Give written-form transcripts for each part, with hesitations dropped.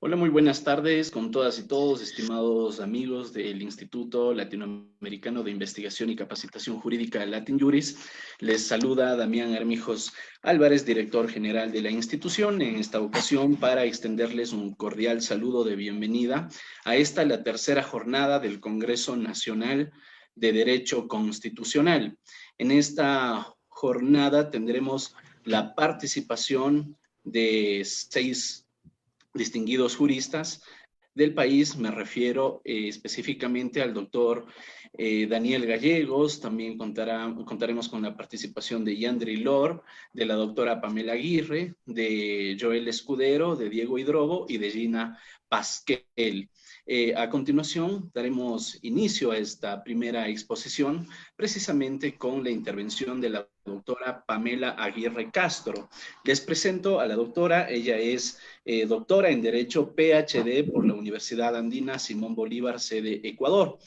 Hola, muy buenas tardes con todas y todos, estimados amigos del Instituto Latinoamericano de Investigación y Capacitación Jurídica Latin Juris. Les saluda Damián Armijos Álvarez, director general de la institución, en esta ocasión para extenderles un cordial saludo de bienvenida a esta, la tercera jornada del Congreso Nacional de Derecho Constitucional. En esta jornada tendremos la participación de 6 distinguidos juristas del país. Me refiero específicamente al doctor Daniel Gallegos. También contaremos con la participación de Yandri Lor, de la doctora Pamela Aguirre, de Joel Escudero, de Diego Hidrobo y de Gina Pasquel. A continuación, daremos inicio a esta primera exposición, precisamente con la intervención de la doctora Pamela Aguirre Castro. Les presento a la doctora. Ella es doctora en Derecho PhD por la Universidad Andina Simón Bolívar, sede Ecuador.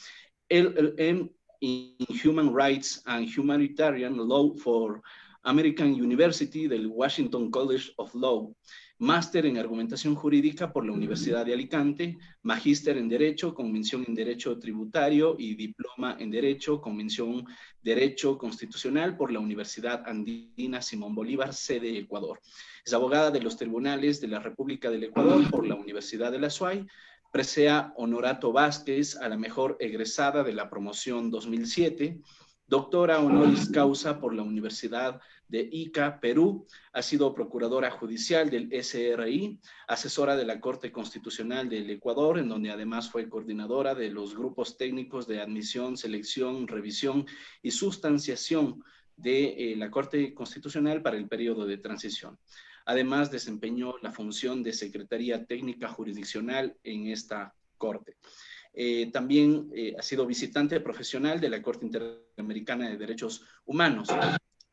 LLM in Human Rights and Humanitarian Law for American University del Washington College of Law. Máster en Argumentación Jurídica por la Universidad de Alicante, magíster en Derecho, con mención en Derecho Tributario y diploma en Derecho, con mención Derecho Constitucional por la Universidad Andina Simón Bolívar, sede Ecuador. Es abogada de los tribunales de la República del Ecuador por la Universidad de la SUAY. Presea Honorato Vázquez a la mejor egresada de la promoción 2007. Doctora honoris causa por la Universidad de Ica, Perú. Ha sido procuradora judicial del SRI, asesora de la Corte Constitucional del Ecuador, en donde además fue coordinadora de los grupos técnicos de admisión, selección, revisión y sustanciación de la Corte Constitucional para el periodo de transición. Además, desempeñó la función de Secretaría Técnica Jurisdiccional en esta Corte. También ha sido visitante profesional de la Corte Interamericana de Derechos Humanos,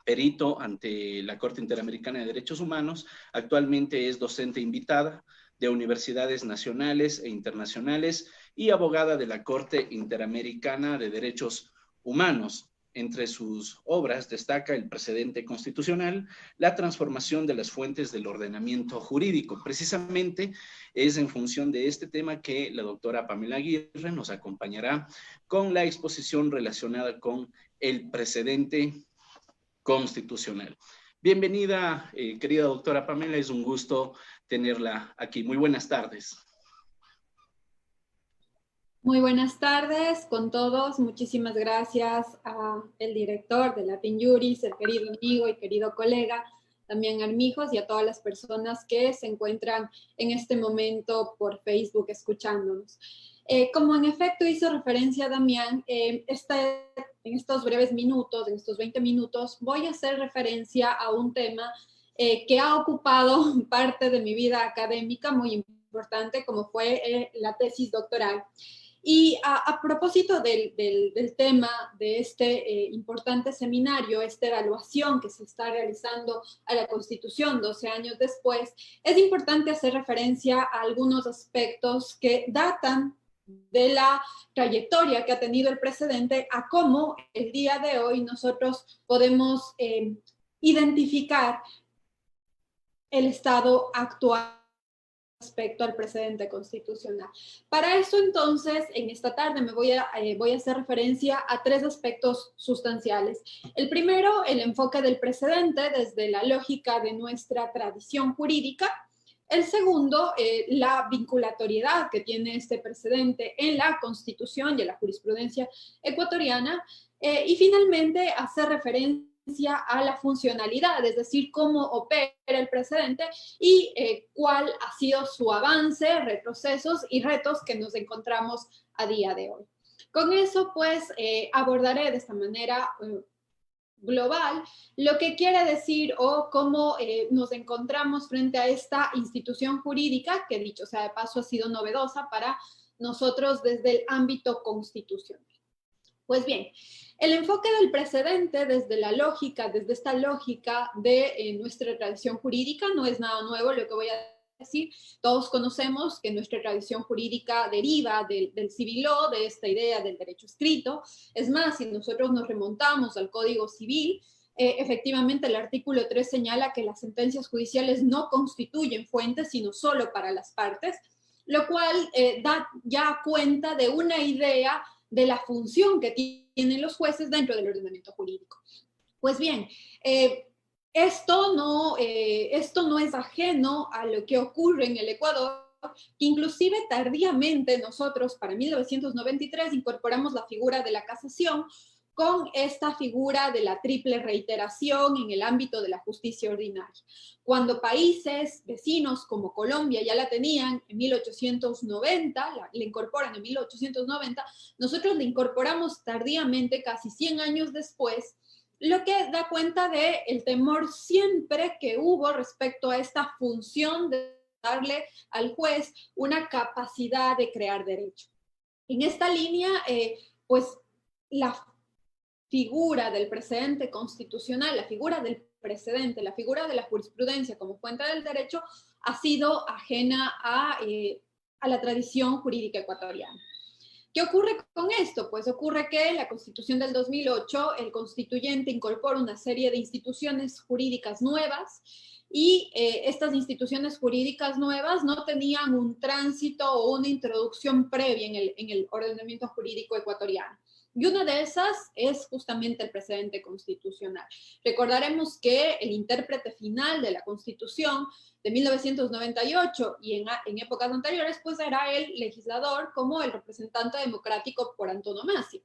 perito ante la Corte Interamericana de Derechos Humanos. Actualmente es docente invitada de universidades nacionales e internacionales y abogada de la Corte Interamericana de Derechos Humanos. Entre sus obras destaca El precedente constitucional, la transformación de las fuentes del ordenamiento jurídico. Precisamente es en función de este tema que la doctora Pamela Aguirre nos acompañará con la exposición relacionada con el precedente constitucional. Bienvenida, querida doctora Pamela, es un gusto tenerla aquí. Muy buenas tardes. Muy buenas tardes con todos. Muchísimas gracias al director de Latin Juris, el querido amigo y querido colega, Damián Armijos, y a todas las personas que se encuentran en este momento por Facebook escuchándonos. Como en efecto hizo referencia Damián, en estos breves minutos, en estos 20 minutos, voy a hacer referencia a un tema que ha ocupado parte de mi vida académica muy importante, como fue la tesis doctoral. Y a propósito del tema de este importante seminario, esta evaluación que se está realizando a la Constitución 12 años después, es importante hacer referencia a algunos aspectos que datan de la trayectoria que ha tenido el precedente a cómo el día de hoy nosotros podemos identificar el estado actual respecto al precedente constitucional. Para eso, entonces, en esta tarde voy a hacer referencia a tres aspectos sustanciales. El primero, el enfoque del precedente desde la lógica de nuestra tradición jurídica. El segundo, la vinculatoriedad que tiene este precedente en la Constitución y en la jurisprudencia ecuatoriana. Y finalmente, hacer referencia a la funcionalidad, es decir, cómo opera el precedente y cuál ha sido su avance, retrocesos y retos que nos encontramos a día de hoy. Con eso, pues, abordaré de esta manera global lo que quiere decir o cómo nos encontramos frente a esta institución jurídica que, dicho sea de paso, ha sido novedosa para nosotros desde el ámbito constitucional. Pues bien, el enfoque del precedente desde la lógica, desde esta lógica de nuestra tradición jurídica, no es nada nuevo lo que voy a decir. Todos conocemos que nuestra tradición jurídica deriva del civil law, de esta idea del derecho escrito. Es más, si nosotros nos remontamos al Código Civil, efectivamente el artículo 3 señala que las sentencias judiciales no constituyen fuentes, sino solo para las partes. lo cual da ya cuenta de una idea de la función que tienen los jueces dentro del ordenamiento jurídico. Pues bien, esto no es ajeno a lo que ocurre en el Ecuador, que inclusive tardíamente nosotros, para 1993, incorporamos la figura de la casación con esta figura de la triple reiteración en el ámbito de la justicia ordinaria. Cuando países vecinos como Colombia ya la tenían en 1890, la incorporan en 1890, nosotros la incorporamos tardíamente, casi 100 años después, lo que da cuenta del temor siempre que hubo respecto a esta función de darle al juez una capacidad de crear derecho. En esta línea, pues la figura del precedente constitucional, la figura del precedente, la figura de la jurisprudencia como fuente del derecho ha sido ajena a la tradición jurídica ecuatoriana. ¿Qué ocurre con esto? Pues ocurre que en la Constitución del 2008 el constituyente incorpora una serie de instituciones jurídicas nuevas y estas instituciones jurídicas nuevas no tenían un tránsito o una introducción previa en el ordenamiento jurídico ecuatoriano. Y una de esas es justamente el precedente constitucional. Recordaremos que el intérprete final de la Constitución de 1998 y en épocas anteriores, pues era el legislador como el representante democrático por antonomasia.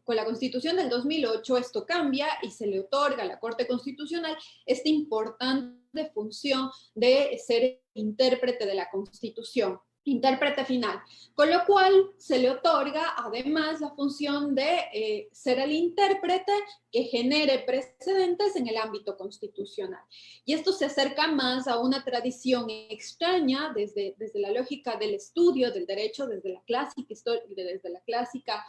Con la Constitución del 2008 esto cambia y se le otorga a la Corte Constitucional esta importante función de ser intérprete de la Constitución, intérprete final, con lo cual se le otorga además la función de ser el intérprete que genere precedentes en el ámbito constitucional. Y esto se acerca más a una tradición extraña desde la lógica del estudio del derecho, desde la clásica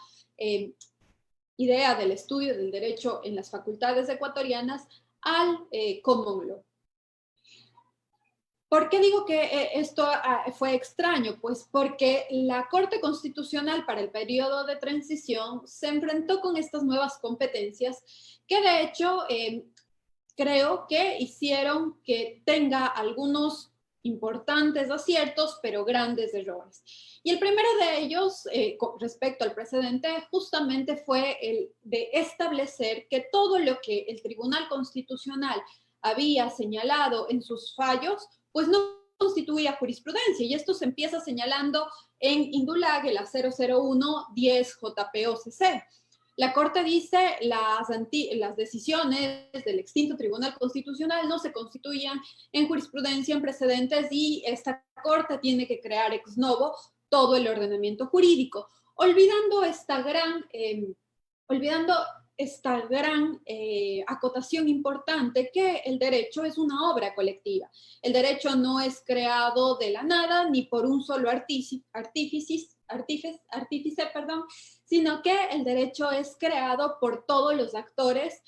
idea del estudio del derecho en las facultades ecuatorianas al common law. ¿Por qué digo que esto fue extraño? Pues porque la Corte Constitucional para el periodo de transición se enfrentó con estas nuevas competencias que de hecho creo que hicieron que tenga algunos importantes aciertos, pero grandes errores. Y el primero de ellos, respecto al precedente, justamente fue el de establecer que todo lo que el Tribunal Constitucional había señalado en sus fallos, pues no constituía jurisprudencia, y esto se empieza señalando en Indulag, la 001-10 JPOCC. La Corte dice las decisiones del extinto Tribunal Constitucional no se constituían en jurisprudencia, en precedentes, y esta Corte tiene que crear ex novo todo el ordenamiento jurídico, olvidando esta gran acotación importante que el derecho es una obra colectiva. El derecho no es creado de la nada ni por un solo artífice, sino que el derecho es creado por todos los actores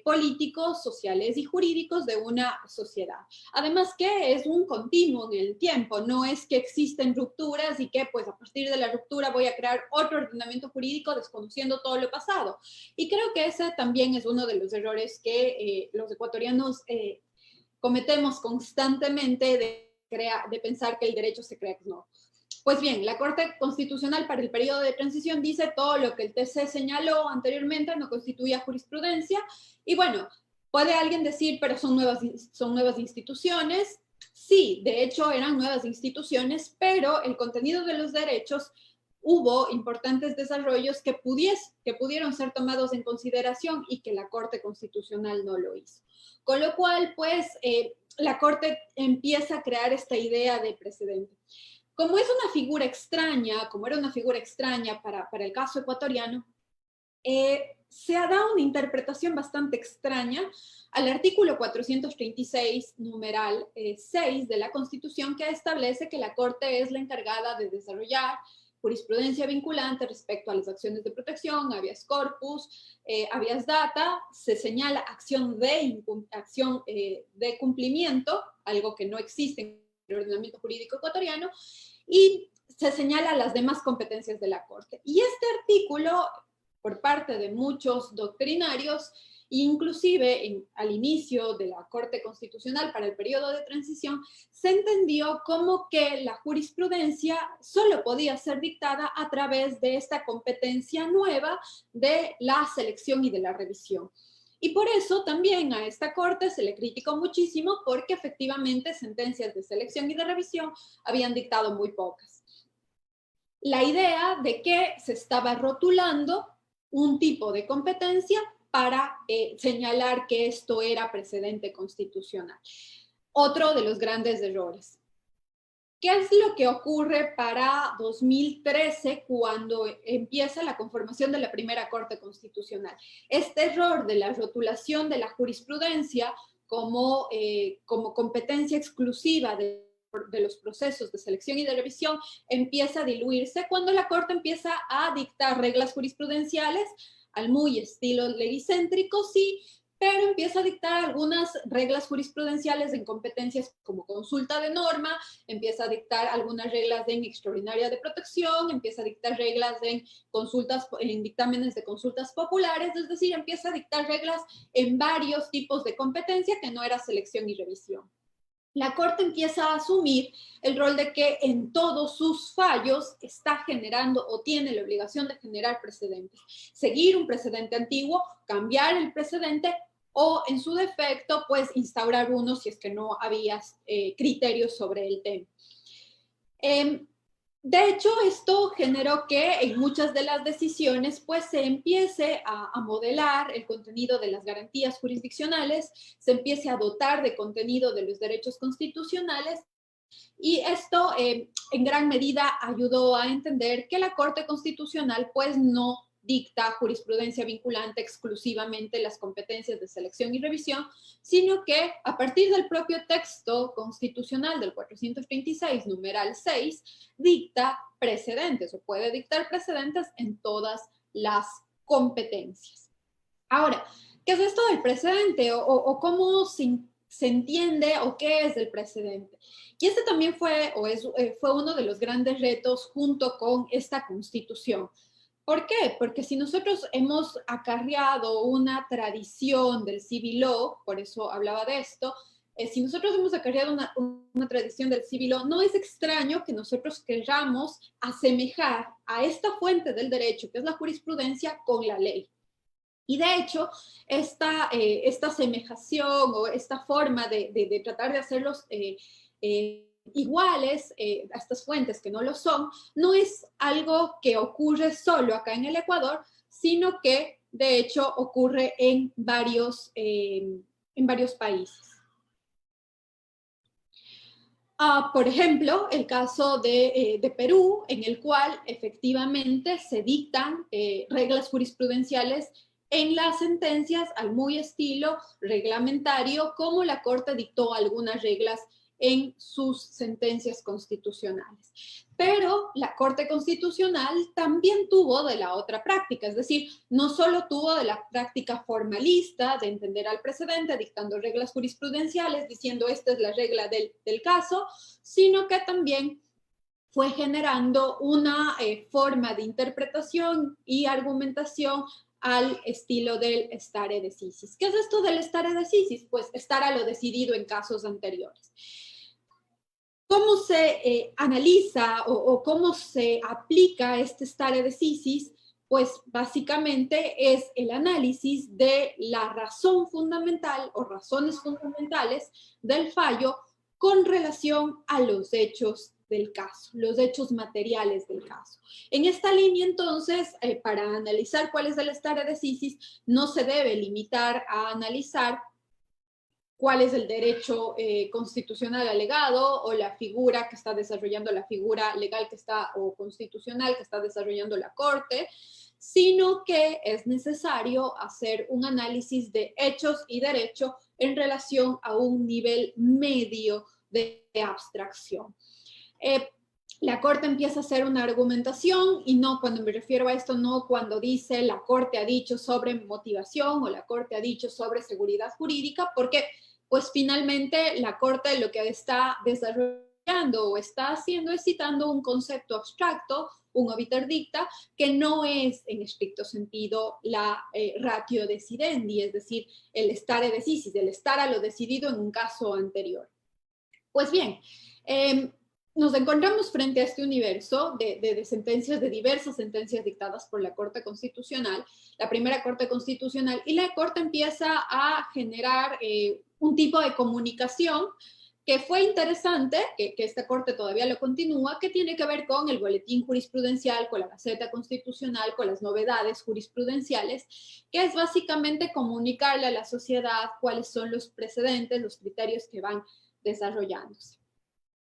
políticos, sociales y jurídicos de una sociedad. Además que es un continuo en el tiempo, no es que existen rupturas y que pues a partir de la ruptura voy a crear otro ordenamiento jurídico desconociendo todo lo pasado. Y creo que ese también es uno de los errores que los ecuatorianos cometemos constantemente de pensar que el derecho se crea ex novo. Pues bien, la Corte Constitucional para el periodo de transición dice todo lo que el TC señaló anteriormente no constituía jurisprudencia. Y bueno, puede alguien decir, pero son nuevas instituciones. Sí, de hecho eran nuevas instituciones, pero el contenido de los derechos, hubo importantes desarrollos que pudieron ser tomados en consideración y que la Corte Constitucional no lo hizo. Con lo cual, pues, la Corte empieza a crear esta idea de precedente. Como es una figura extraña, como era una figura extraña para el caso ecuatoriano, se ha dado una interpretación bastante extraña al artículo 436, numeral 6 de la Constitución, que establece que la Corte es la encargada de desarrollar jurisprudencia vinculante respecto a las acciones de protección, habeas corpus, habeas data, se señala acción de cumplimiento, algo que no existe en el ordenamiento jurídico ecuatoriano, y se señala las demás competencias de la Corte. Y este artículo, por parte de muchos doctrinarios, Inclusive al inicio de la Corte Constitucional para el periodo de transición, se entendió como que la jurisprudencia solo podía ser dictada a través de esta competencia nueva de la selección y de la revisión. Y por eso también a esta Corte se le criticó muchísimo porque efectivamente sentencias de selección y de revisión habían dictado muy pocas. La idea de que se estaba rotulando un tipo de competencia para señalar que esto era precedente constitucional. Otro de los grandes errores. ¿Qué es lo que ocurre para 2013 cuando empieza la conformación de la primera Corte Constitucional? Este error de la rotulación de la jurisprudencia como competencia exclusiva de los procesos de selección y de revisión empieza a diluirse cuando la Corte empieza a dictar reglas jurisprudenciales al muy estilo leguicéntrico, sí, pero empieza a dictar algunas reglas jurisprudenciales en competencias como consulta de norma, empieza a dictar algunas reglas en extraordinaria de protección, empieza a dictar reglas en consultas, en dictámenes de consultas populares, es decir, empieza a dictar reglas en varios tipos de competencia que no era selección y revisión. La Corte empieza a asumir el rol de que en todos sus fallos está generando o tiene la obligación de generar precedentes. Seguir un precedente antiguo, cambiar el precedente o, en su defecto, pues instaurar uno si es que no había criterios sobre el tema. De hecho, esto generó que en muchas de las decisiones pues se empiece a modelar el contenido de las garantías jurisdiccionales, se empiece a dotar de contenido de los derechos constitucionales y esto en gran medida ayudó a entender que la Corte Constitucional pues no dicta jurisprudencia vinculante exclusivamente las competencias de selección y revisión, sino que a partir del propio texto constitucional del 436, numeral 6, dicta precedentes o puede dictar precedentes en todas las competencias. Ahora, ¿qué es esto del precedente o cómo se entiende o qué es el precedente? Y este también fue uno de los grandes retos junto con esta Constitución. ¿Por qué? Porque si nosotros hemos acarreado una tradición del civil law, por eso hablaba de esto, si nosotros hemos acarreado una tradición del civil law, no es extraño que nosotros queramos asemejar a esta fuente del derecho, que es la jurisprudencia, con la ley. Y de hecho, esta asemejación o esta forma de tratar de hacerlos iguales a estas fuentes que no lo son, no es algo que ocurre solo acá en el Ecuador, sino que de hecho ocurre en varios países. Por ejemplo, el caso de Perú, en el cual efectivamente se dictan reglas jurisprudenciales en las sentencias al muy estilo reglamentario, como la Corte dictó algunas reglas en sus sentencias constitucionales. Pero la Corte Constitucional también tuvo de la otra práctica, es decir, no solo tuvo de la práctica formalista de entender al precedente, dictando reglas jurisprudenciales, diciendo esta es la regla del caso, sino que también fue generando una forma de interpretación y argumentación al estilo del stare decisis. ¿Qué es esto del stare decisis? Pues estar a lo decidido en casos anteriores. ¿Cómo se analiza o cómo se aplica este stare decisis? Pues básicamente es el análisis de la razón fundamental o razones fundamentales del fallo con relación a los hechos del caso, los hechos materiales del caso. En esta línea, entonces, para analizar cuál es el stare decisis, no se debe limitar a analizar cuál es el derecho constitucional alegado o la figura que está desarrollando, la figura legal que está o constitucional que está desarrollando la Corte, sino que es necesario hacer un análisis de hechos y derecho en relación a un nivel medio de abstracción. La Corte empieza a hacer una argumentación y no, cuando me refiero a esto, no cuando dice la Corte ha dicho sobre motivación o la Corte ha dicho sobre seguridad jurídica, porque pues finalmente la Corte lo que está desarrollando o está haciendo es citando un concepto abstracto, un obiter dicta, que no es en estricto sentido la ratio decidendi, es decir, el stare decisis, el estar a lo decidido en un caso anterior. Pues bien, nos encontramos frente a este universo de sentencias, de diversas sentencias dictadas por la Corte Constitucional, la primera Corte Constitucional, y la Corte empieza a generar un tipo de comunicación que fue interesante, que esta Corte todavía lo continúa, que tiene que ver con el boletín jurisprudencial, con la Gaceta Constitucional, con las novedades jurisprudenciales, que es básicamente comunicarle a la sociedad cuáles son los precedentes, los criterios que van desarrollándose.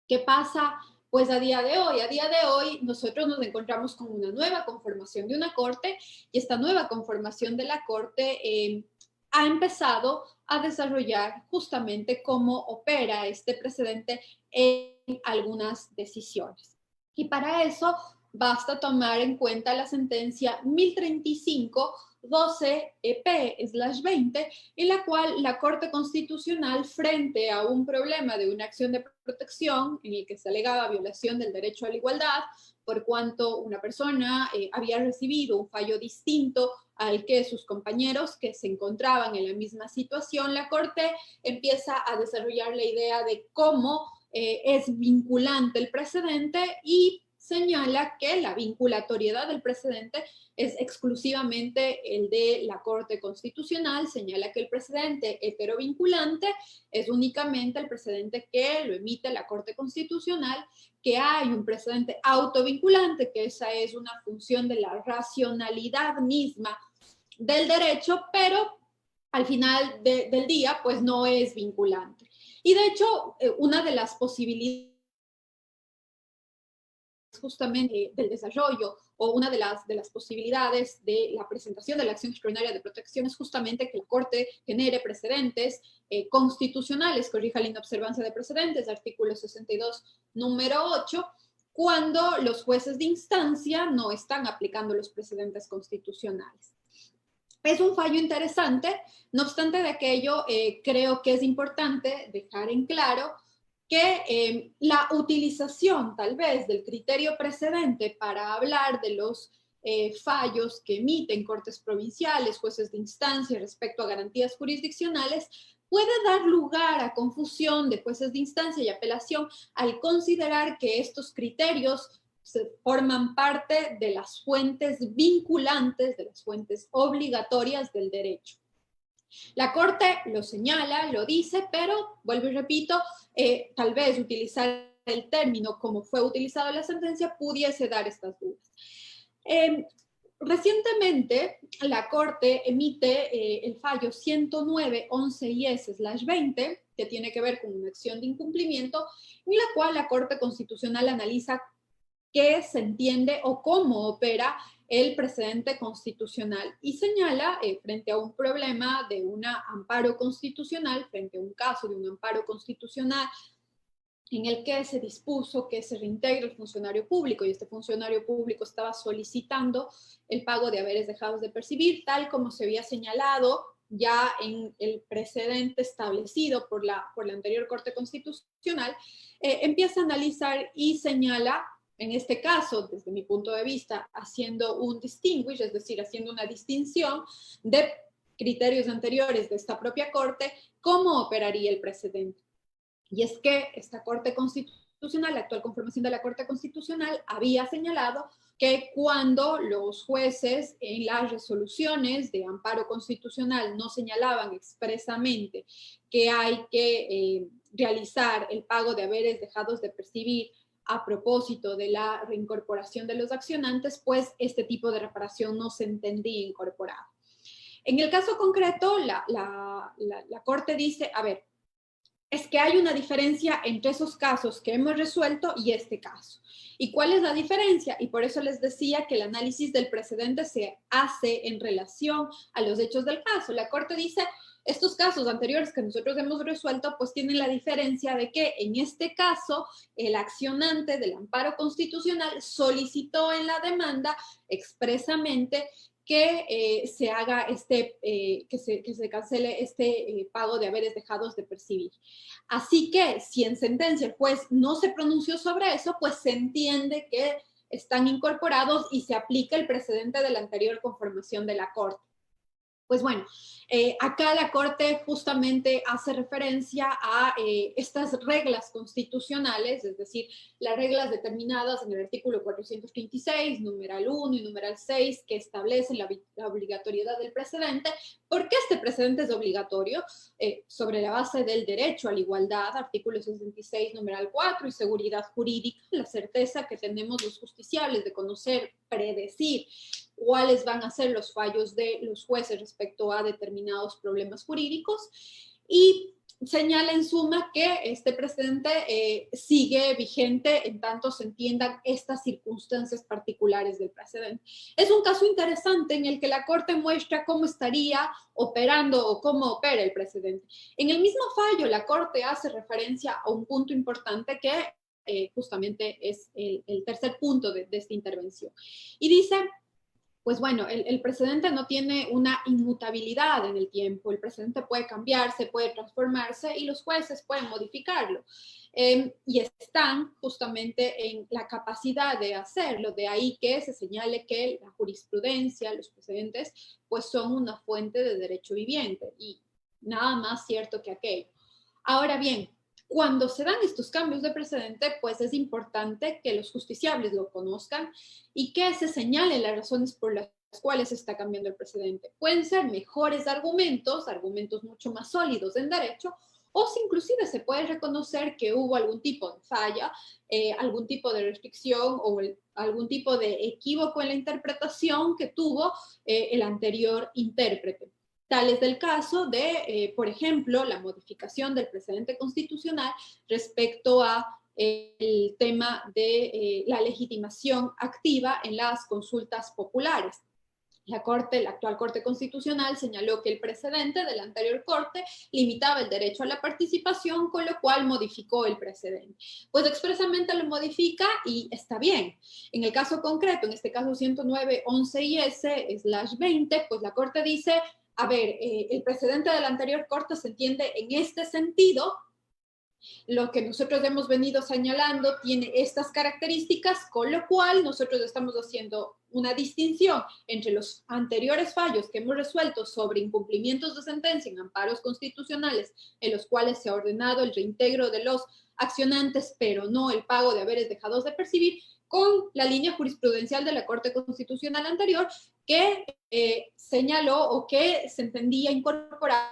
¿Qué pasa? Pues a día de hoy nosotros nos encontramos con una nueva conformación de una corte y esta nueva conformación de la corte ha empezado a desarrollar justamente cómo opera este precedente en algunas decisiones. Y para eso basta tomar en cuenta la sentencia 1035 12-EP/20, en la cual la Corte Constitucional, frente a un problema de una acción de protección en el que se alegaba violación del derecho a la igualdad, por cuanto una persona había recibido un fallo distinto al que sus compañeros que se encontraban en la misma situación, la Corte empieza a desarrollar la idea de cómo es vinculante el precedente y señala que la vinculatoriedad del precedente es exclusivamente el de la Corte Constitucional, señala que el precedente heterovinculante es únicamente el precedente que lo emite la Corte Constitucional, que hay un precedente autovinculante, que esa es una función de la racionalidad misma del derecho, pero al final del día, pues no es vinculante. Y de hecho, una de las posibilidades justamente del desarrollo o una de las posibilidades de la presentación de la acción extraordinaria de protección es justamente que la Corte genere precedentes constitucionales, corrija la inobservancia de precedentes, artículo 62, número 8, cuando los jueces de instancia no están aplicando los precedentes constitucionales. Es un fallo interesante, no obstante de aquello, creo que es importante dejar en claro que la utilización tal vez del criterio precedente para hablar de los fallos que emiten cortes provinciales, jueces de instancia respecto a garantías jurisdiccionales, puede dar lugar a confusión de jueces de instancia y apelación al considerar que estos criterios forman parte de las fuentes vinculantes, de las fuentes obligatorias del derecho. La Corte lo señala, lo dice, pero, vuelvo y repito, tal vez utilizar el término como fue utilizado en la sentencia pudiese dar estas dudas. Recientemente, la Corte emite el fallo 109-11-IS/20, que tiene que ver con una acción de incumplimiento, en la cual la Corte Constitucional analiza qué se entiende o cómo opera el precedente constitucional y señala frente a un problema de un amparo constitucional, frente a un caso de un amparo constitucional en el que se dispuso que se reintegre el funcionario público y este funcionario público estaba solicitando el pago de haberes dejados de percibir, tal como se había señalado ya en el precedente establecido por la anterior Corte Constitucional, empieza a analizar y señala, en este caso, desde mi punto de vista, haciendo un distinguish, es decir, haciendo una distinción de criterios anteriores de esta propia Corte, cómo operaría el precedente. Y es que esta Corte Constitucional, la actual conformación de la Corte Constitucional, había señalado que cuando los jueces en las resoluciones de amparo constitucional no señalaban expresamente que hay que realizar el pago de haberes dejados de percibir a propósito de la reincorporación de los accionantes, pues este tipo de reparación no se entendía incorporado. En el caso concreto, la Corte dice, a ver, es que hay una diferencia entre esos casos que hemos resuelto y este caso. ¿Y cuál es la diferencia? Y por eso les decía que el análisis del precedente se hace en relación a los hechos del caso. La Corte dice, estos casos anteriores que nosotros hemos resuelto, pues tienen la diferencia de que en este caso el accionante del amparo constitucional solicitó en la demanda expresamente que se haga que se cancele pago de haberes dejados de percibir. Así que si en sentencia el juez no se pronunció sobre eso, pues se entiende que están incorporados y se aplica el precedente de la anterior conformación de la Corte. Pues bueno, acá la Corte justamente hace referencia a estas reglas constitucionales, es decir, las reglas determinadas en el artículo 436, numeral 1 y numeral 6, que establecen la obligatoriedad del precedente. ¿Por qué este precedente es obligatorio? Sobre la base del derecho a la igualdad, artículo 66, numeral 4, y seguridad jurídica, la certeza que tenemos los justiciables de conocer, predecir cuáles van a ser los fallos de los jueces respecto a determinados problemas jurídicos, y señala en suma que este precedente sigue vigente en tanto se entiendan estas circunstancias particulares del precedente. Es un caso interesante en el que la Corte muestra cómo estaría operando o cómo opera el precedente. En el mismo fallo, la Corte hace referencia a un punto importante que justamente es el tercer punto de esta intervención. Y dice, pues bueno, el precedente no tiene una inmutabilidad en el tiempo, el precedente puede cambiarse, puede transformarse y los jueces pueden modificarlo. Y están justamente en la capacidad de hacerlo, de ahí que se señale que la jurisprudencia, los precedentes, pues son una fuente de derecho viviente y nada más cierto que aquello. Ahora bien, cuando se dan estos cambios de precedente, pues es importante que los justiciables lo conozcan y que se señalen las razones por las cuales se está cambiando el precedente. Pueden ser mejores argumentos mucho más sólidos en derecho, o si inclusive se puede reconocer que hubo algún tipo de falla, algún tipo de restricción o algún tipo de equívoco en la interpretación que tuvo el anterior intérprete. Tal es el caso de, por ejemplo, la modificación del precedente constitucional respecto a el tema de la legitimación activa en las consultas populares. La actual Corte Constitucional señaló que el precedente de la anterior Corte limitaba el derecho a la participación, con lo cual modificó el precedente. Pues expresamente lo modifica y está bien. En el caso concreto, en este caso 109.11 IS/20, pues la Corte dice, a ver, el precedente de la anterior Corte se entiende en este sentido. Lo que nosotros hemos venido señalando tiene estas características, con lo cual nosotros estamos haciendo una distinción entre los anteriores fallos que hemos resuelto sobre incumplimientos de sentencia en amparos constitucionales, en los cuales se ha ordenado el reintegro de los accionantes, pero no el pago de haberes dejados de percibir, con la línea jurisprudencial de la Corte Constitucional anterior, que señaló o que se entendía incorporado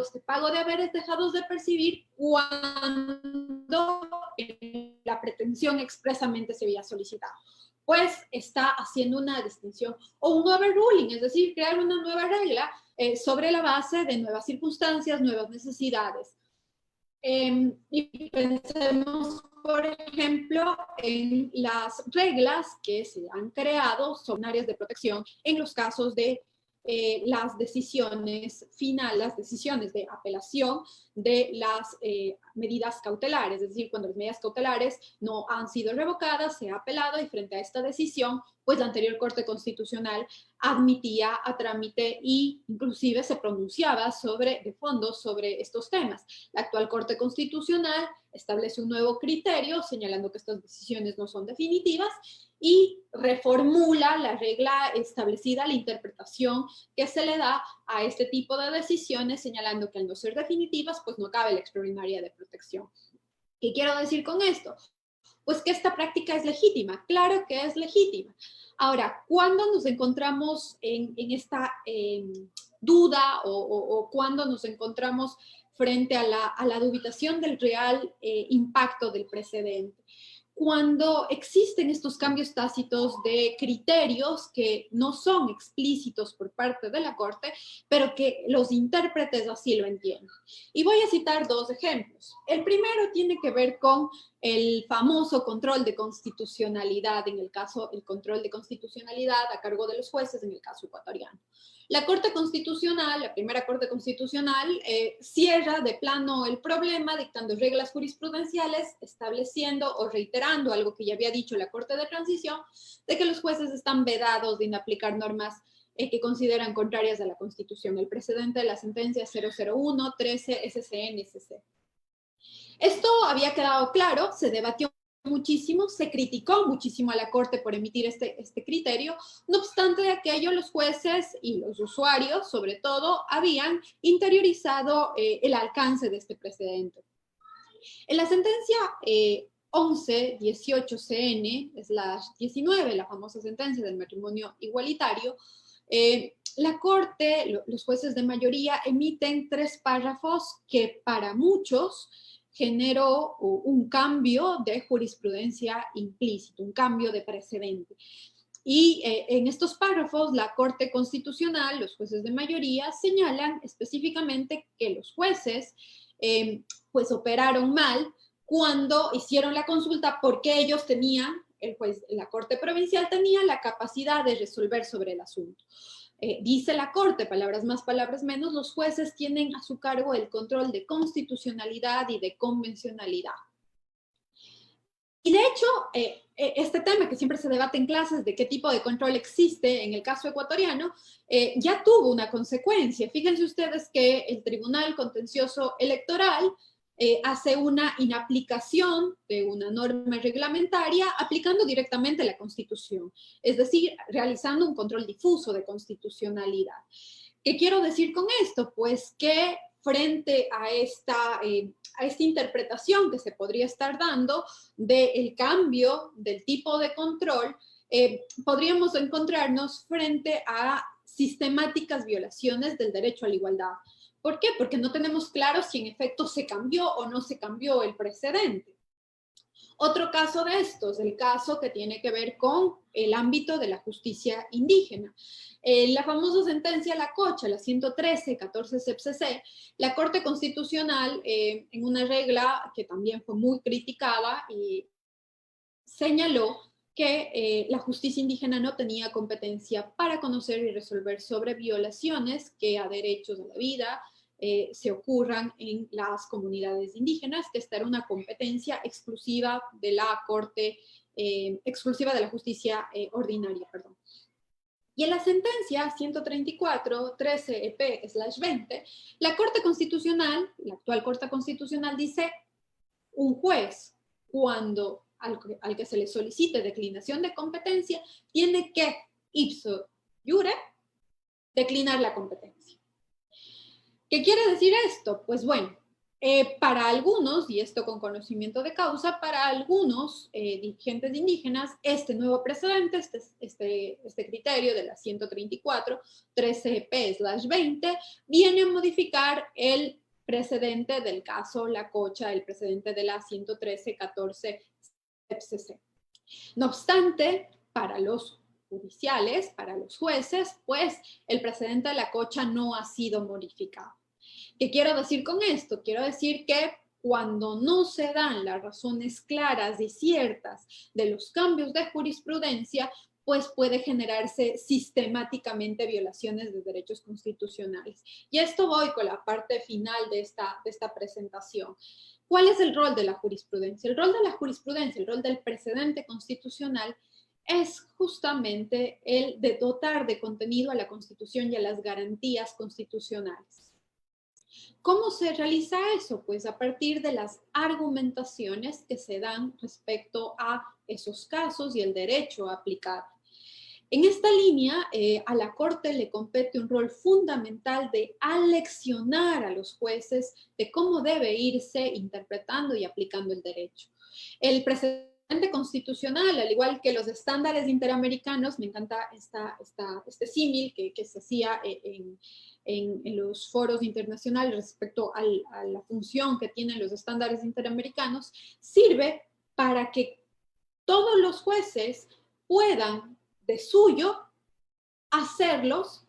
este pago de haberes dejados de percibir cuando la pretensión expresamente se había solicitado. Pues está haciendo una distinción o un overruling, es decir, crear una nueva regla sobre la base de nuevas circunstancias, nuevas necesidades. Y pensemos, por ejemplo, en las reglas que se han creado sobre áreas de protección en los casos de las decisiones finales, las decisiones de apelación de las medidas cautelares, es decir, cuando las medidas cautelares no han sido revocadas, se ha apelado y frente a esta decisión, pues la anterior Corte Constitucional admitía a trámite e inclusive se pronunciaba de fondo sobre estos temas. La actual Corte Constitucional establece un nuevo criterio señalando que estas decisiones no son definitivas y reformula la regla establecida, la interpretación que se le da a este tipo de decisiones, señalando que al no ser definitivas, pues no cabe la extraordinaria de protección. ¿Qué quiero decir con esto? Pues que esta práctica es legítima, claro que es legítima. Ahora, cuando nos encontramos en esta duda o cuando nos encontramos frente a la dubitación del real impacto del precedente, cuando existen estos cambios tácitos de criterios que no son explícitos por parte de la Corte, pero que los intérpretes así lo entienden. Y voy a citar dos ejemplos. El primero tiene que ver con el famoso control de constitucionalidad, en el caso, el control de constitucionalidad a cargo de los jueces en el caso ecuatoriano. La Corte Constitucional, la primera Corte Constitucional, cierra de plano el problema dictando reglas jurisprudenciales, estableciendo o reiterando algo que ya había dicho la Corte de Transición, de que los jueces están vedados de inaplicar normas que consideran contrarias a la Constitución. El precedente de la sentencia 001-13 SCN-SC. Esto había quedado claro, se debatió muchísimo, se criticó muchísimo a la Corte por emitir este criterio. No obstante de aquello, los jueces y los usuarios, sobre todo, habían interiorizado el alcance de este precedente. En la sentencia 11-18-CN/19, la famosa sentencia del matrimonio igualitario, la Corte, los jueces de mayoría, emiten 3 párrafos que para muchos generó un cambio de jurisprudencia implícito, un cambio de precedente. Y en estos párrafos, la Corte Constitucional, los jueces de mayoría, señalan específicamente que los jueces pues operaron mal cuando hicieron la consulta porque ellos tenían, la Corte Provincial tenía la capacidad de resolver sobre el asunto. Dice la Corte, palabras más, palabras menos, los jueces tienen a su cargo el control de constitucionalidad y de convencionalidad. Y de hecho, este tema que siempre se debate en clases de qué tipo de control existe en el caso ecuatoriano, ya tuvo una consecuencia. Fíjense ustedes que el Tribunal Contencioso Electoral hace una inaplicación de una norma reglamentaria aplicando directamente la Constitución, es decir, realizando un control difuso de constitucionalidad. ¿Qué quiero decir con esto? Pues que frente a esta interpretación que se podría estar dando del cambio del tipo de control, podríamos encontrarnos frente a sistemáticas violaciones del derecho a la igualdad. ¿Por qué? Porque no tenemos claro si en efecto se cambió o no se cambió el precedente. Otro caso de estos, el caso que tiene que ver con el ámbito de la justicia indígena. La famosa sentencia La Cocha, la 113-14 CEPCC, la Corte Constitucional, en una regla que también fue muy criticada, señaló que la justicia indígena no tenía competencia para conocer y resolver sobre violaciones que a derechos a la vida se ocurran en las comunidades indígenas, que esta era una competencia exclusiva de la Corte, exclusiva de la justicia ordinaria, perdón. Y en la sentencia 134-13-EP/20, la Corte Constitucional, la actual Corte Constitucional, dice: un juez, cuando al que se le solicite declinación de competencia, tiene que, ipso iure, declinar la competencia. ¿Qué quiere decir esto? Pues bueno, para algunos, y esto con conocimiento de causa, para algunos dirigentes indígenas, este nuevo precedente, este criterio de la 134-13P/20, viene a modificar el precedente del caso La Cocha, el precedente de la 113-14 CEPCC. No obstante, para los judiciales, para los jueces, pues el precedente de La Cocha no ha sido modificado. ¿Qué quiero decir con esto? Quiero decir que cuando no se dan las razones claras y ciertas de los cambios de jurisprudencia, pues puede generarse sistemáticamente violaciones de derechos constitucionales. Y esto voy con la parte final de esta presentación. ¿Cuál es el rol de la jurisprudencia? El rol de la jurisprudencia, el rol del precedente constitucional, es justamente el de dotar de contenido a la Constitución y a las garantías constitucionales. ¿Cómo se realiza eso? Pues a partir de las argumentaciones que se dan respecto a esos casos y el derecho a aplicar. En esta línea, a la Corte le compete un rol fundamental de aleccionar a los jueces de cómo debe irse interpretando y aplicando el derecho. El precedente constitucional, al igual que los estándares interamericanos, me encanta este símil que se hacía en los foros internacionales respecto a la función que tienen los estándares interamericanos, sirve para que todos los jueces puedan de suyo hacerlos,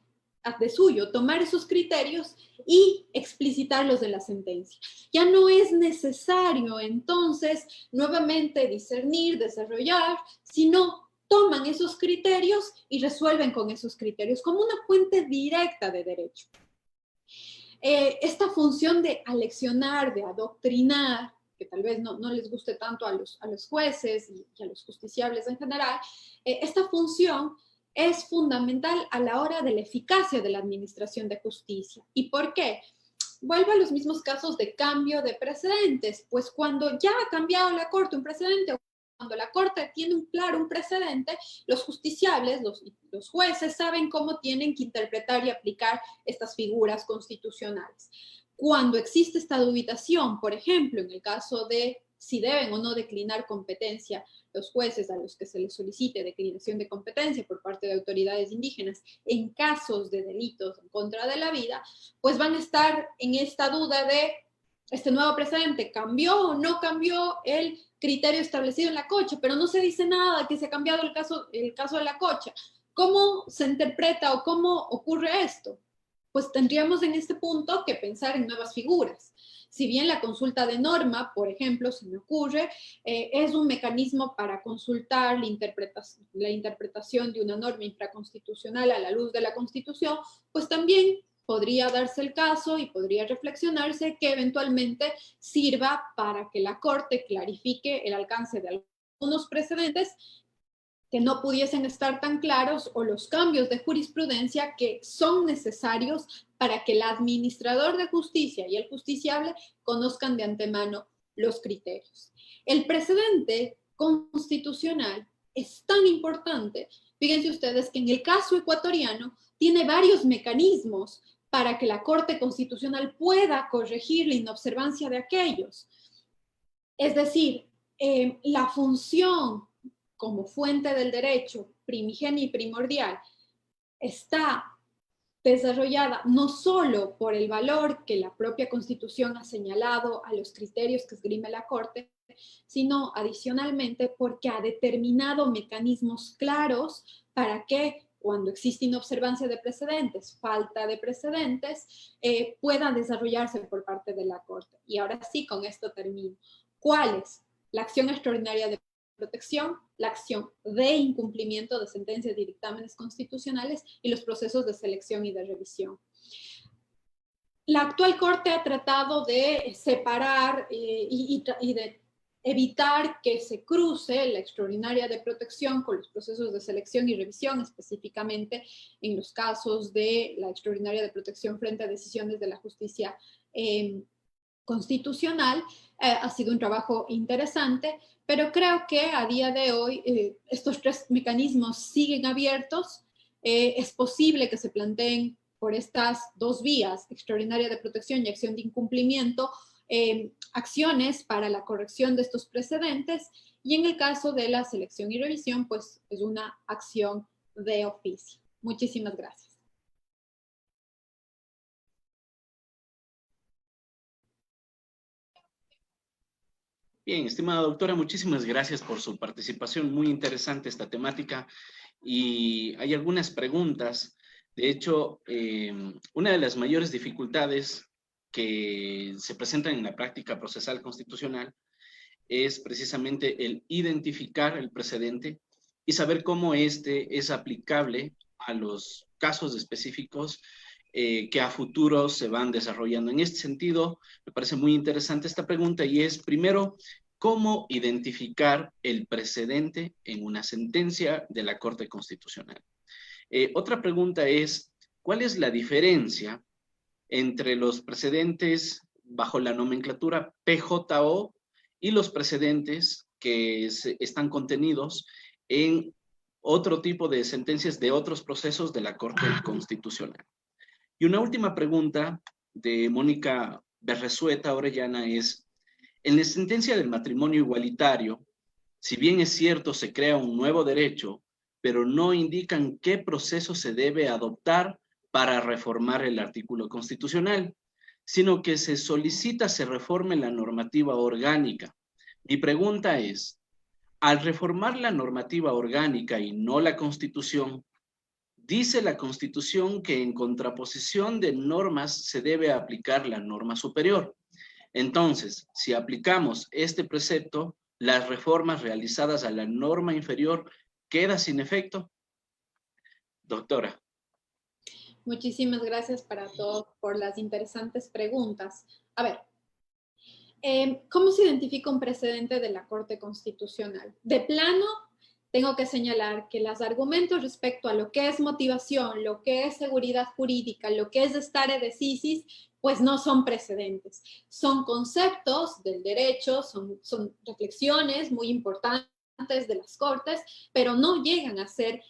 de suyo tomar esos criterios y explicitarlos de la sentencia. Ya no es necesario entonces nuevamente discernir, desarrollar, sino toman esos criterios y resuelven con esos criterios como una fuente directa de derecho. Esta función de aleccionar, de adoctrinar, que tal vez no les guste tanto a los jueces y a los justiciables en general, esta función es fundamental a la hora de la eficacia de la administración de justicia. ¿Y por qué? Vuelvo a los mismos casos de cambio de precedentes, pues cuando ya ha cambiado la Corte un precedente, cuando la Corte tiene un precedente, los justiciables, los jueces saben cómo tienen que interpretar y aplicar estas figuras constitucionales. Cuando existe esta dubitación, por ejemplo, en el caso de si deben o no declinar competencia los jueces a los que se les solicite declinación de competencia por parte de autoridades indígenas en casos de delitos en contra de la vida, pues van a estar en esta duda de este nuevo precedente, ¿cambió o no cambió el criterio establecido en la cocha? Pero no se dice nada que se ha cambiado el caso de la cocha. ¿Cómo se interpreta o cómo ocurre esto? Pues tendríamos en este punto que pensar en nuevas figuras. Si bien la consulta de norma, por ejemplo, se me ocurre, es un mecanismo para consultar la interpretación de una norma infraconstitucional a la luz de la Constitución, pues también podría darse el caso y podría reflexionarse que eventualmente sirva para que la Corte clarifique el alcance de algunos precedentes que no pudiesen estar tan claros o los cambios de jurisprudencia que son necesarios para que el administrador de justicia y el justiciable conozcan de antemano los criterios. El precedente constitucional es tan importante, fíjense ustedes que en el caso ecuatoriano tiene varios mecanismos para que la Corte Constitucional pueda corregir la inobservancia de aquellos. Es decir, la función como fuente del derecho primigenia y primordial está desarrollada no solo por el valor que la propia Constitución ha señalado a los criterios que esgrime la Corte, sino adicionalmente porque ha determinado mecanismos claros para que cuando existe inobservancia de precedentes, falta de precedentes, pueda desarrollarse por parte de la Corte. Y ahora sí, con esto termino. ¿Cuáles? La acción extraordinaria de protección, la acción de incumplimiento de sentencias y dictámenes constitucionales y los procesos de selección y de revisión. La actual Corte ha tratado de separar y de evitar que se cruce la extraordinaria de protección con los procesos de selección y revisión, específicamente en los casos de la extraordinaria de protección frente a decisiones de la justicia constitucional. Ha sido un trabajo interesante, pero creo que a día de hoy estos tres mecanismos siguen abiertos. Es posible que se planteen por estas dos vías, extraordinaria de protección y acción de incumplimiento, acciones para la corrección de estos precedentes, y en el caso de la selección y revisión, pues es una acción de oficio. Muchísimas gracias. Bien, estimada doctora, muchísimas gracias por su participación. Muy interesante esta temática y hay algunas preguntas. De hecho, una de las mayores dificultades que se presentan en la práctica procesal constitucional es precisamente el identificar el precedente y saber cómo este es aplicable a los casos específicos que a futuro se van desarrollando. En este sentido, me parece muy interesante esta pregunta y es, primero, ¿cómo identificar el precedente en una sentencia de la Corte Constitucional? Otra pregunta es, ¿cuál es la diferencia entre los precedentes bajo la nomenclatura PJO y los precedentes que están contenidos en otro tipo de sentencias de otros procesos de la Corte Constitucional? Y una última pregunta de Mónica Berresueta Orellana es, en la sentencia del matrimonio igualitario, si bien es cierto se crea un nuevo derecho, pero no indican qué proceso se debe adoptar para reformar el artículo constitucional, sino que se solicita se reforme la normativa orgánica. Mi pregunta es, al reformar la normativa orgánica y no la Constitución, dice la Constitución que en contraposición de normas se debe aplicar la norma superior. Entonces, si aplicamos este precepto, las reformas realizadas a la norma inferior quedan sin efecto. Doctora. Muchísimas gracias para todos por las interesantes preguntas. A ver, ¿cómo se identifica un precedente de la Corte Constitucional? De plano, tengo que señalar que los argumentos respecto a lo que es motivación, lo que es seguridad jurídica, lo que es stare decisis, pues no son precedentes. Son conceptos del derecho, son reflexiones muy importantes de las Cortes, pero no llegan a ser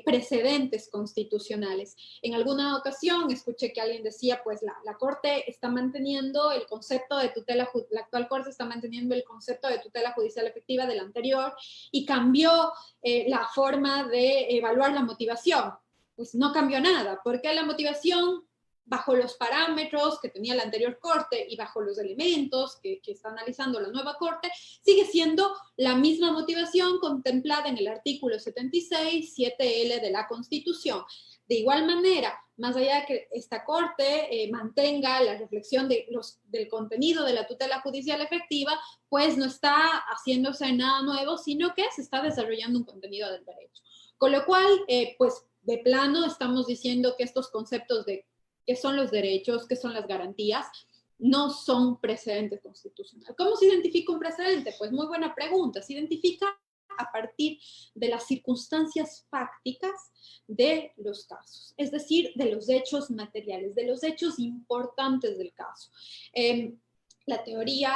precedentes constitucionales. En alguna ocasión escuché que alguien decía, pues la Corte está manteniendo el concepto de tutela, la actual Corte está manteniendo el concepto de tutela judicial efectiva del anterior y cambió la forma de evaluar la motivación. Pues no cambió nada, porque la motivación, bajo los parámetros que tenía la anterior Corte y bajo los elementos que está analizando la nueva Corte, sigue siendo la misma motivación contemplada en el artículo 76, 7L de la Constitución. De igual manera, más allá de que esta Corte mantenga la reflexión del contenido de la tutela judicial efectiva, pues no está haciéndose nada nuevo, sino que se está desarrollando un contenido del derecho. Con lo cual, pues de plano estamos diciendo que estos conceptos de qué son los derechos, qué son las garantías, no son precedentes constitucionales. ¿Cómo se identifica un precedente? Pues muy buena pregunta. Se identifica a partir de las circunstancias fácticas de los casos, es decir, de los hechos materiales, de los hechos importantes del caso. La teoría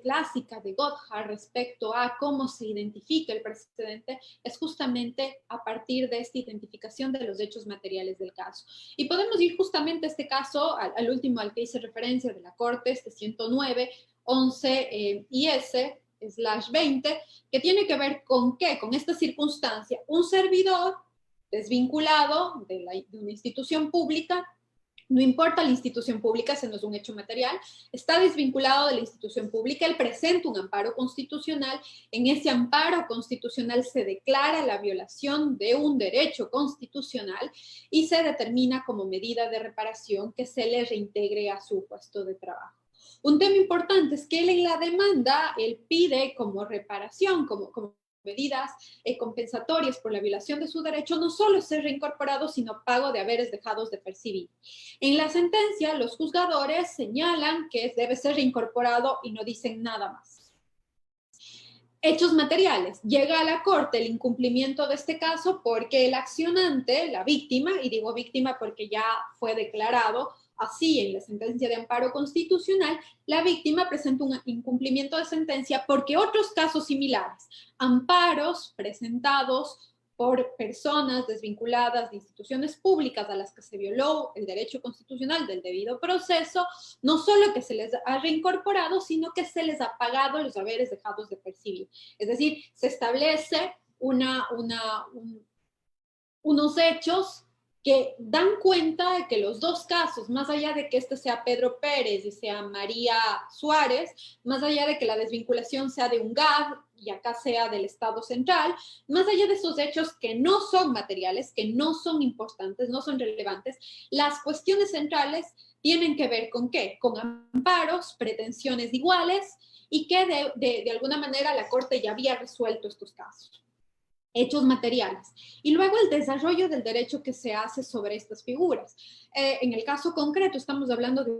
clásica de Gotthard respecto a cómo se identifica el precedente es justamente a partir de esta identificación de los hechos materiales del caso. Y podemos ir justamente a este caso, al último al que hice referencia de la Corte, este 109, 11 IS/20, que tiene que ver con qué, con esta circunstancia. Un servidor desvinculado de una institución pública, no importa la institución pública, ese no es un hecho material, está desvinculado de la institución pública, él presenta un amparo constitucional, en ese amparo constitucional se declara la violación de un derecho constitucional y se determina como medida de reparación que se le reintegre a su puesto de trabajo. Un tema importante es que él en la demanda, él pide como reparación, como medidas compensatorias por la violación de su derecho, no solo ser reincorporado, sino pago de haberes dejados de percibir. En la sentencia, los juzgadores señalan que debe ser reincorporado y no dicen nada más. Hechos materiales. Llega a la Corte el incumplimiento de este caso porque el accionante, la víctima, y digo víctima porque ya fue declarado así en la sentencia de amparo constitucional, la víctima presenta un incumplimiento de sentencia porque otros casos similares, amparos presentados por personas desvinculadas de instituciones públicas a las que se violó el derecho constitucional del debido proceso, no solo que se les ha reincorporado, sino que se les ha pagado los haberes dejados de percibir. Es decir, se establece unos hechos que dan cuenta de que los dos casos, más allá de que este sea Pedro Pérez y sea María Suárez, más allá de que la desvinculación sea de un GAD y acá sea del Estado central, más allá de esos hechos que no son materiales, que no son importantes, no son relevantes, las cuestiones centrales tienen que ver con ¿qué? Con amparos, pretensiones iguales y que de alguna manera la Corte ya había resuelto estos casos. Hechos materiales. Y luego el desarrollo del derecho que se hace sobre estas figuras. En el caso concreto estamos hablando de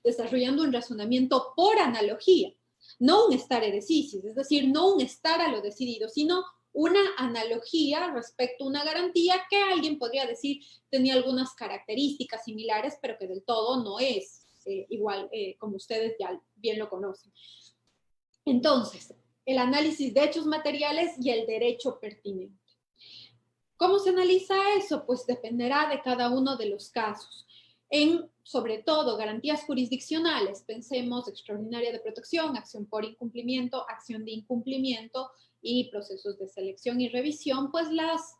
desarrollando un razonamiento por analogía, no un stare decisis, es decir, no un estar a lo decidido, sino una analogía respecto a una garantía que alguien podría decir tenía algunas características similares, pero que del todo no es igual, como ustedes ya bien lo conocen. Entonces, el análisis de hechos materiales y el derecho pertinente. ¿Cómo se analiza eso? Pues dependerá de cada uno de los casos. En, sobre todo, garantías jurisdiccionales, pensemos extraordinaria de protección, acción por incumplimiento, acción de incumplimiento y procesos de selección y revisión, pues las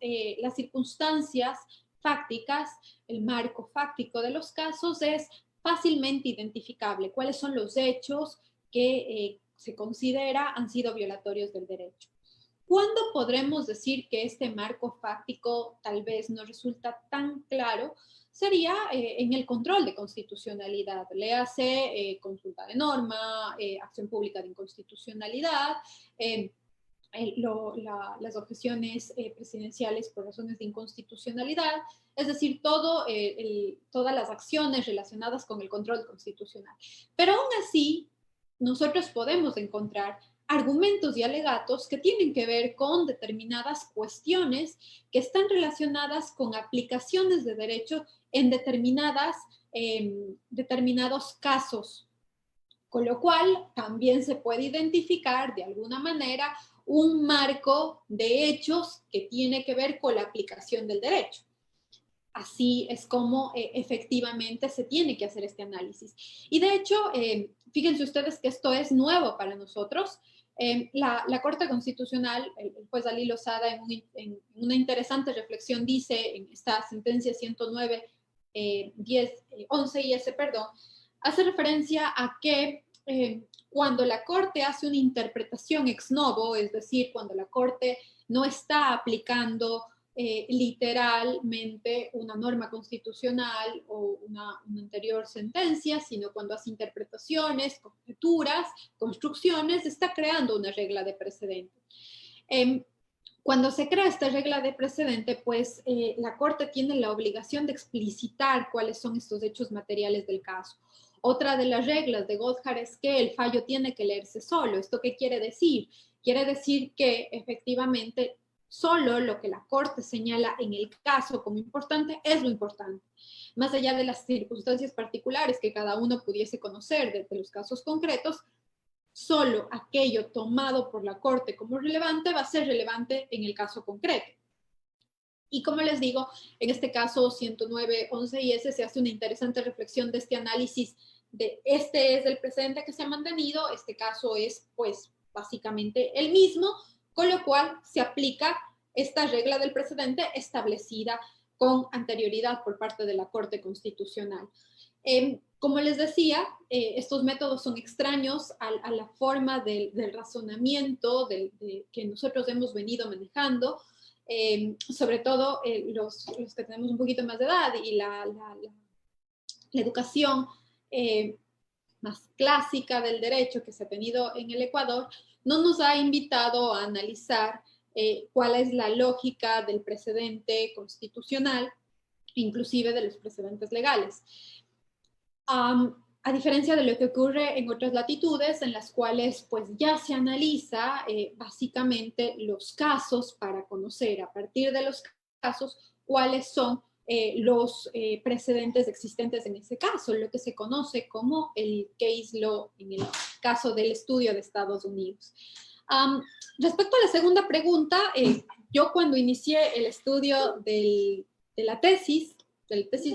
circunstancias fácticas, el marco fáctico de los casos es fácilmente identificable. ¿Cuáles son los hechos que se considera han sido violatorios del derecho? ¿Cuándo podremos decir que este marco fáctico tal vez no resulta tan claro? Sería en el control de constitucionalidad, léase consulta de norma, acción pública de inconstitucionalidad, las objeciones presidenciales por razones de inconstitucionalidad, es decir, todas las acciones relacionadas con el control constitucional. Pero aún así, nosotros podemos encontrar argumentos y alegatos que tienen que ver con determinadas cuestiones que están relacionadas con aplicaciones de derecho en determinados casos, con lo cual también se puede identificar de alguna manera un marco de hechos que tiene que ver con la aplicación del derecho. Así es como efectivamente se tiene que hacer este análisis. Y de hecho, fíjense ustedes que esto es nuevo para nosotros. La Corte Constitucional, el juez Ali Lozada, en una interesante reflexión dice, en esta sentencia 109, 11 IS, perdón, hace referencia a que cuando la Corte hace una interpretación ex novo, es decir, cuando la Corte no está aplicando literalmente una norma constitucional o una anterior sentencia, sino cuando hace interpretaciones, conjeturas, construcciones, está creando una regla de precedente. Cuando se crea esta regla de precedente, pues la Corte tiene la obligación de explicitar cuáles son estos hechos materiales del caso. Otra de las reglas de Gothard es que el fallo tiene que leerse solo. ¿Esto qué quiere decir? Quiere decir que efectivamente solo lo que la Corte señala en el caso como importante es lo importante. Más allá de las circunstancias particulares que cada uno pudiese conocer de los casos concretos, solo aquello tomado por la Corte como relevante va a ser relevante en el caso concreto. Y como les digo, en este caso 109, 11 y ese se hace una interesante reflexión de este análisis de este es el precedente que se ha mantenido, este caso es pues básicamente el mismo, con lo cual se aplica esta regla del precedente establecida con anterioridad por parte de la Corte Constitucional. Como les decía, estos métodos son extraños a la forma del razonamiento que nosotros hemos venido manejando, sobre todo los que tenemos un poquito más de edad y la educación más clásica del derecho que se ha tenido en el Ecuador, no nos ha invitado a analizar cuál es la lógica del precedente constitucional, inclusive de los precedentes legales. A diferencia de lo que ocurre en otras latitudes en las cuales pues ya se analiza básicamente los casos para conocer a partir de los casos cuáles son los precedentes existentes en ese caso, lo que se conoce como el case law en el caso del estudio de Estados Unidos. Respecto a la segunda pregunta, yo cuando inicié el estudio de la tesis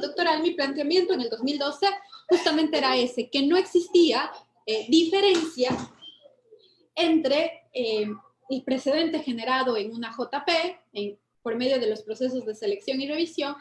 doctoral, mi planteamiento en el 2012 justamente era ese, que no existía diferencia entre el precedente generado en una JP, por medio de los procesos de selección y revisión,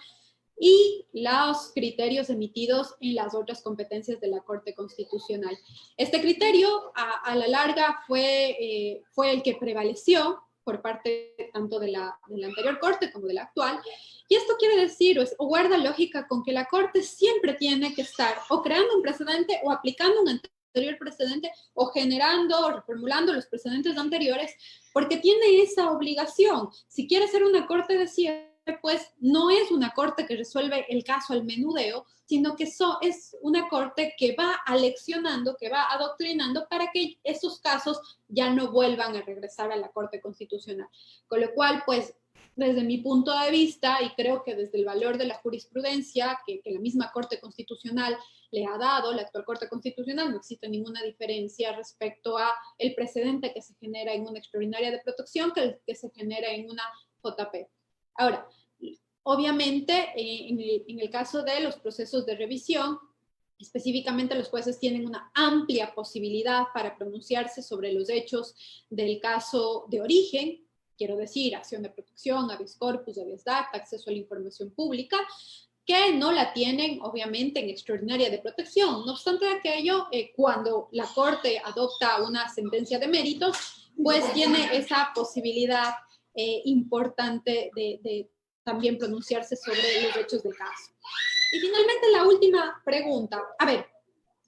y los criterios emitidos en las otras competencias de la Corte Constitucional. Este criterio, a la larga, fue el que prevaleció por parte tanto de la anterior Corte como de la actual, y esto quiere decir, o guarda lógica con que la Corte siempre tiene que estar o creando un precedente o aplicando un anterior precedente o generando o reformulando los precedentes anteriores, porque tiene esa obligación. Si quiere ser una Corte de cierre, pues no es una Corte que resuelve el caso al menudeo, sino que es una Corte que va aleccionando, que va adoctrinando para que esos casos ya no vuelvan a regresar a la Corte Constitucional. Con lo cual, pues, desde mi punto de vista, y creo que desde el valor de la jurisprudencia que la misma Corte Constitucional le ha dado, la actual Corte Constitucional, no existe ninguna diferencia respecto a el precedente que se genera en una extraordinaria de protección que el que se genera en una JP. Ahora, obviamente, en el caso de los procesos de revisión, específicamente los jueces tienen una amplia posibilidad para pronunciarse sobre los hechos del caso de origen, quiero decir, acción de protección, habeas corpus, habeas data, acceso a la información pública, que no la tienen, obviamente, en extraordinaria de protección. No obstante aquello, cuando la Corte adopta una sentencia de méritos, pues tiene esa posibilidad importante de también pronunciarse sobre los hechos del caso. Y finalmente la última pregunta. A ver,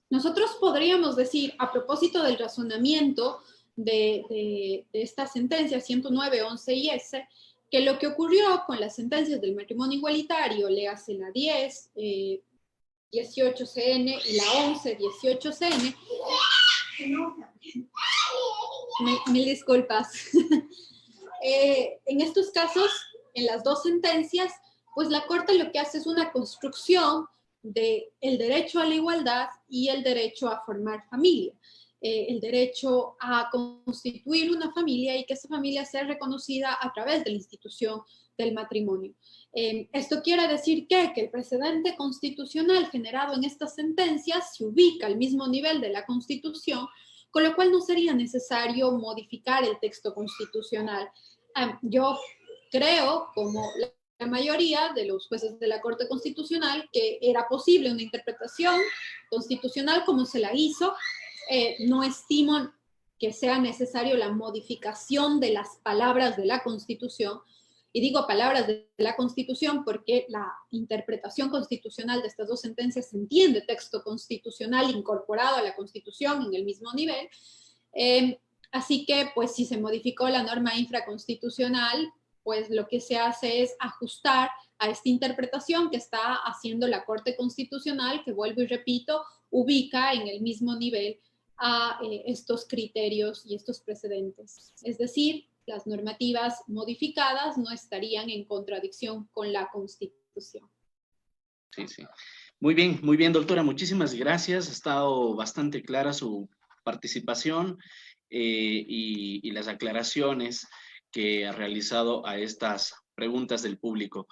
nosotros podríamos decir, a propósito del razonamiento de esta sentencia 109, 11 y S, que lo que ocurrió con las sentencias del matrimonio igualitario, léase la 10, 18 CN y la 11, 18 CN, mil disculpas. En estos casos, en las dos sentencias, pues la Corte lo que hace es una construcción del derecho a la igualdad y el derecho a formar familia. El derecho a constituir una familia y que esa familia sea reconocida a través de la institución del matrimonio. Esto quiere decir que el precedente constitucional generado en estas sentencias se ubica al mismo nivel de la Constitución, con lo cual no sería necesario modificar el texto constitucional. Yo creo, como la mayoría de los jueces de la Corte Constitucional, que era posible una interpretación constitucional como se la hizo. No estimo que sea necesario la modificación de las palabras de la Constitución. Y digo palabras de la Constitución porque la interpretación constitucional de estas dos sentencias se entiende texto constitucional incorporado a la Constitución en el mismo nivel. Así que, pues, si se modificó la norma infraconstitucional, pues lo que se hace es ajustar a esta interpretación que está haciendo la Corte Constitucional, que vuelvo y repito, ubica en el mismo nivel a estos criterios y estos precedentes. Es decir, las normativas modificadas no estarían en contradicción con la Constitución. Sí, sí. Muy bien, doctora. Muchísimas gracias. Ha estado bastante clara su participación y las aclaraciones que ha realizado a estas preguntas del público.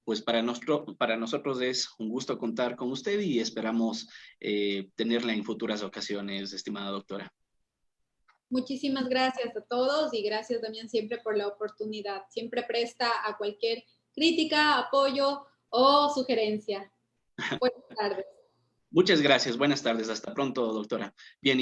Pues para nosotros es un gusto contar con usted y esperamos tenerla en futuras ocasiones, estimada doctora. Muchísimas gracias a todos y gracias también siempre por la oportunidad. Siempre presta a cualquier crítica, apoyo o sugerencia. Buenas tardes. Muchas gracias. Buenas tardes. Hasta pronto, doctora. Bien.